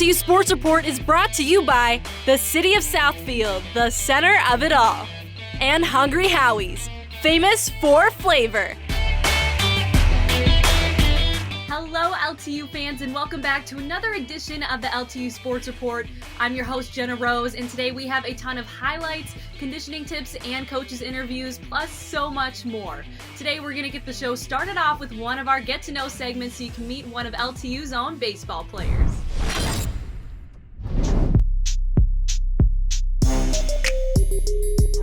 LTU Sports Report is brought to you by the City of Southfield, the center of it all, and Hungry Howie's, famous for flavor. Hello, LTU fans, and welcome back to another edition of the LTU Sports Report. I'm your host, Jenna Rose, and today we have a ton of highlights, conditioning tips, and coaches' interviews, plus so much more. Today, we're going to get the show started off with one of our get-to-know segments so you can meet one of LTU's own baseball players.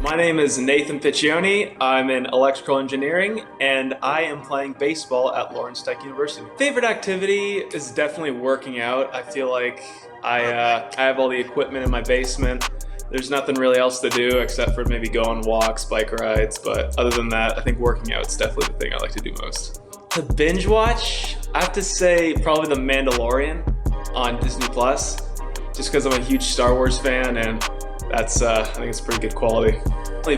My name is Nathan Piccioni. I'm in electrical engineering, and I am playing baseball at Lawrence Tech University. Favorite activity is definitely working out. I feel like I have all the equipment in my basement. There's nothing really else to do except for maybe go on walks, bike rides, but other than that, I think working out is definitely the thing I like to do most. To binge watch, I have to say probably The Mandalorian on Disney+, just because I'm a huge Star Wars fan, and that's I think it's pretty good quality.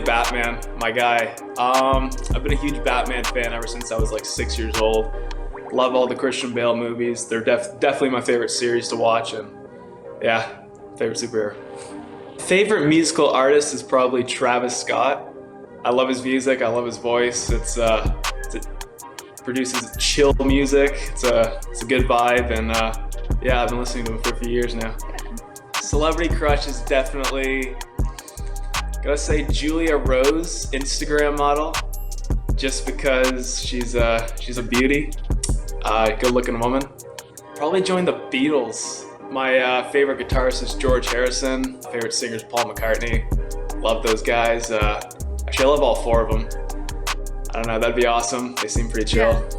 Batman, my guy. I've been a huge Batman fan ever since I was like 6 years old. Love all the Christian Bale movies. They're definitely my favorite series to watch, and yeah, favorite superhero. Favorite musical artist is probably Travis Scott. I love his music. I love his voice. It produces chill music. It's a good vibe, and yeah, I've been listening to him for a few years now. Celebrity crush is definitely, gotta say, Julia Rose, Instagram model, just because she's a beauty, good looking woman. Probably join the Beatles. My favorite guitarist is George Harrison. Favorite singer is Paul McCartney. Love those guys. Actually, I love all four of them. I don't know, that'd be awesome. They seem pretty chill. Yeah.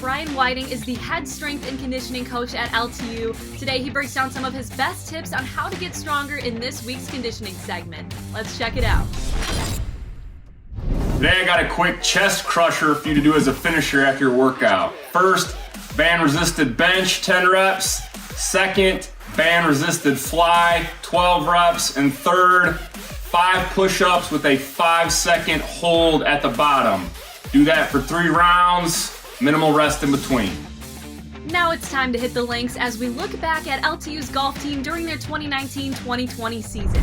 Brian Whiting is the head strength and conditioning coach at LTU. Today he breaks down some of his best tips on how to get stronger in this week's conditioning segment. Let's check it out. Today I got a quick chest crusher for you to do as a finisher after your workout. First, band resisted bench, 10 reps. Second, band resisted fly, 12 reps. And third, 5 push-ups with a 5-second hold at the bottom. Do that for 3 rounds. Minimal rest in between. Now it's time to hit the links as we look back at LTU's golf team during their 2019-2020 season.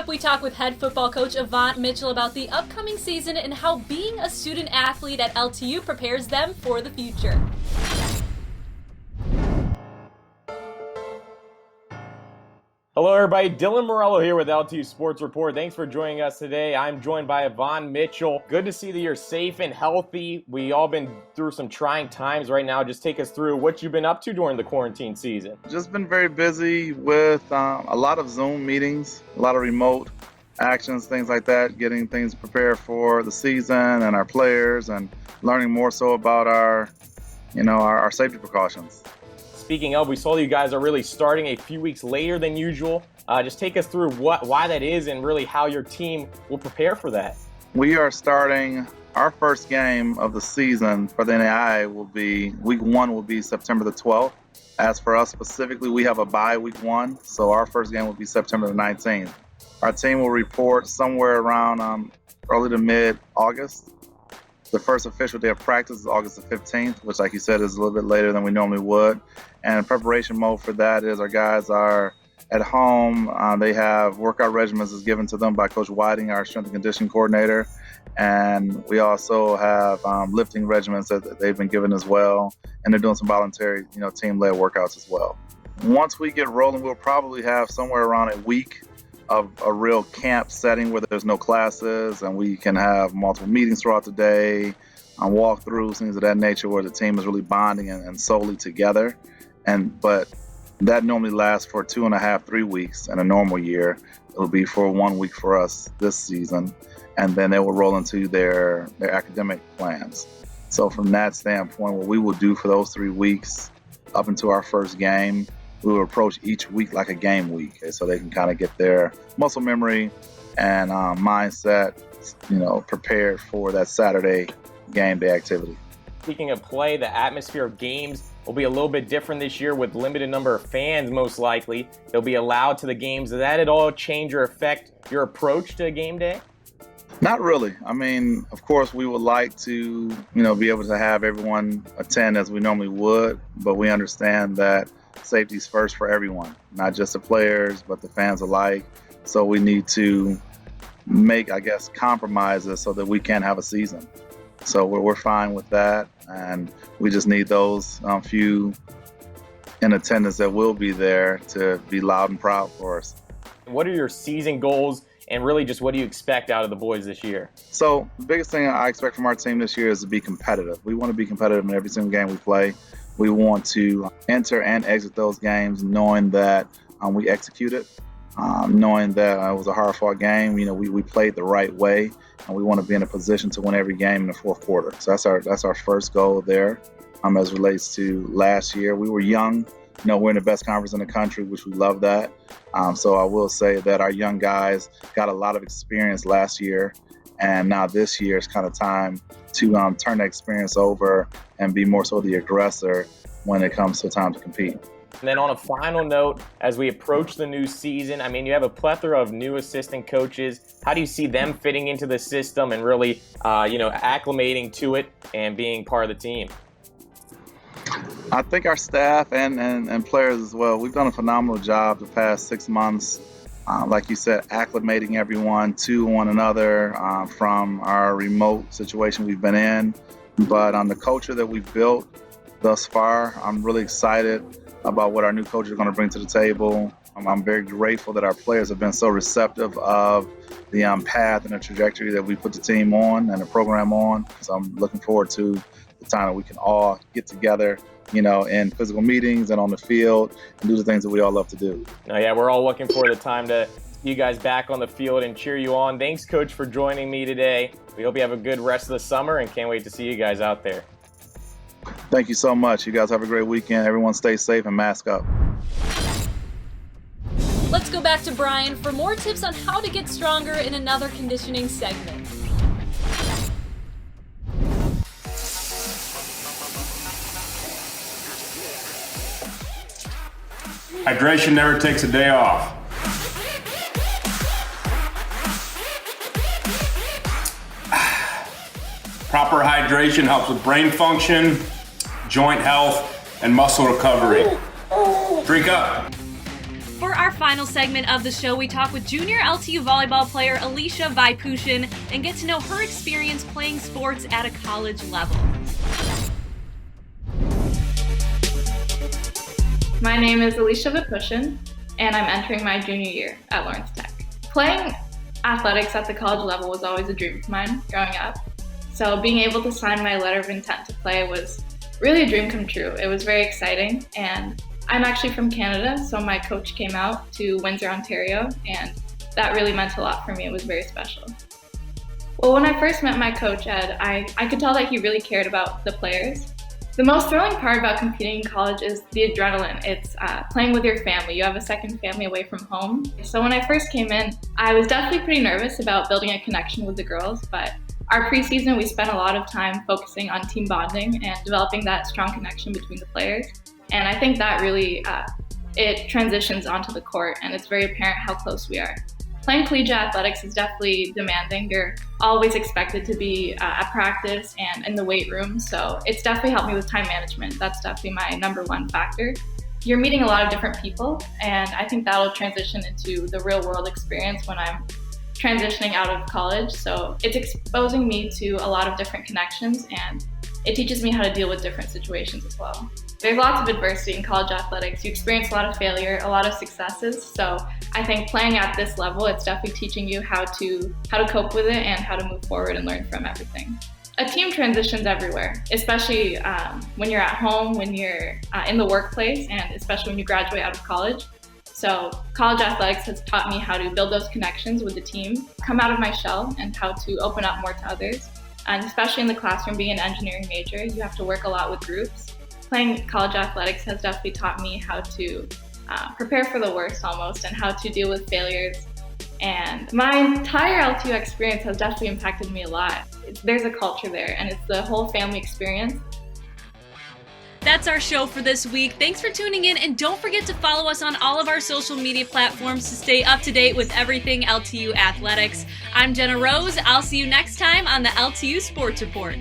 We talk with head football coach Avante Mitchell about the upcoming season and how being a student athlete at LTU prepares them for the future. Hello everybody, Dylan Morello here with LTU Sports Report. Thanks for joining us today. I'm joined by Avante Mitchell. Good to see that you're safe and healthy. We all been through some trying times right now. Just take us through what you've been up to during the quarantine season. Just been very busy with a lot of Zoom meetings, a lot of remote actions, things like that, getting things prepared for the season and our players and learning more so about our safety precautions. Speaking of, we saw you guys are really starting a few weeks later than usual. Just take us through why that is and really how your team will prepare for that. We are starting our first game of the season for the NAIA week 1 will be September the 12th. As for us specifically, we have a bye week 1, so our first game will be September the 19th. Our team will report somewhere around early to mid-August. The first official day of practice is August the 15th, which, like you said, is a little bit later than we normally would. And in preparation mode for that is our guys are At home, they have workout regimens is given to them by Coach Whiting, our strength and conditioning coordinator. And we also have lifting regimens that they've been given as well. And they're doing some voluntary, team-led workouts as well. Once we get rolling, we'll probably have somewhere around a week of a real camp setting where there's no classes and we can have multiple meetings throughout the day, walkthroughs, things of that nature where the team is really bonding and solely together. But that normally lasts for 2.5, 3 weeks in a normal year. It'll be for 1 week for us this season, and then they will roll into their academic plans. So from that standpoint, what we will do for those 3 weeks up until our first game, we will approach each week like a game week, so they can kind of get their muscle memory and mindset, prepared for that Saturday game day activity. Speaking of play, the atmosphere of games will be a little bit different this year with limited number of fans, most likely. They'll be allowed to the games. Does that at all change or affect your approach to game day? Not really. I mean, of course, we would like to, be able to have everyone attend as we normally would, but we understand that safety is first for everyone, not just the players, but the fans alike. So we need to make, compromises so that we can have a season. So we're fine with that, and we just need those few in attendance that will be there to be loud and proud for us. What are your season goals, and really just what do you expect out of the boys this year? So the biggest thing I expect from our team this year is to be competitive. We want to be competitive in every single game we play. We want to enter and exit those games knowing that we executed, knowing that it was a hard-fought game. We played the right way, and we want to be in a position to win every game in the fourth quarter. So that's our first goal there. As relates to last year, we were young. We're in the best conference in the country, which we love that. So I will say that our young guys got a lot of experience last year, and now this year it's kind of time to turn that experience over and be more so the aggressor when it comes to time to compete. And then on a final note, as we approach the new season, you have a plethora of new assistant coaches. How do you see them fitting into the system and really, acclimating to it and being part of the team? I think our staff and players as well, we've done a phenomenal job the past 6 months. Like you said, acclimating everyone to one another from our remote situation we've been in. But on the culture that we've built thus far, I'm really excited about what our new coaches are going to bring to the table. I'm very grateful that our players have been so receptive of the path and the trajectory that we put the team on and the program on. So I'm looking forward to the time that we can all get together, in physical meetings and on the field and do the things that we all love to do. We're all looking for the time to see you guys back on the field and cheer you on. Thanks, Coach, for joining me today. We hope you have a good rest of the summer and can't wait to see you guys out there. Thank you so much. You guys have a great weekend. Everyone stay safe and mask up. Let's go back to Brian for more tips on how to get stronger in another conditioning segment. Hydration never takes a day off. Proper hydration helps with brain function, joint health, and muscle recovery. Drink up. For our final segment of the show, we talk with junior LTU volleyball player Alysha Vipushan and get to know her experience playing sports at a college level. My name is Alysha Vipushan, and I'm entering my junior year at Lawrence Tech. Playing athletics at the college level was always a dream of mine growing up. So being able to sign my letter of intent to play was really a dream come true. It was very exciting, and I'm actually from Canada, so my coach came out to Windsor, Ontario, and that really meant a lot for me. It was very special. Well, when I first met my coach, Ed, I could tell that he really cared about the players. The most thrilling part about competing in college is the adrenaline. It's playing with your family. You have a second family away from home. So when I first came in, I was definitely pretty nervous about building a connection with the girls, but our preseason, we spent a lot of time focusing on team bonding and developing that strong connection between the players. And I think that really, it transitions onto the court, and it's very apparent how close we are. Playing collegiate athletics is definitely demanding. You're always expected to be at practice and in the weight room, so it's definitely helped me with time management. That's definitely my number one factor. you're meeting a lot of different people, and I think that'll transition into the real world experience when I'm transitioning out of college. So it's exposing me to a lot of different connections, and it teaches me how to deal with different situations as well. There's lots of adversity in college athletics. You experience a lot of failure, a lot of successes. So I think playing at this level, it's definitely teaching you how to cope with it and how to move forward and learn from everything. A team transitions everywhere, especially when you're at home, when you're in the workplace, and especially when you graduate out of college. So college athletics has taught me how to build those connections with the team, come out of my shell, and how to open up more to others. And especially in the classroom, being an engineering major, you have to work a lot with groups. Playing college athletics has definitely taught me how to prepare for the worst almost, and how to deal with failures. And my entire LTU experience has definitely impacted me a lot. There's a culture there, and it's the whole family experience. That's our show for this week. Thanks for tuning in, and don't forget to follow us on all of our social media platforms to stay up to date with everything LTU athletics. I'm Jenna Rose. I'll see you next time on the LTU Sports Report.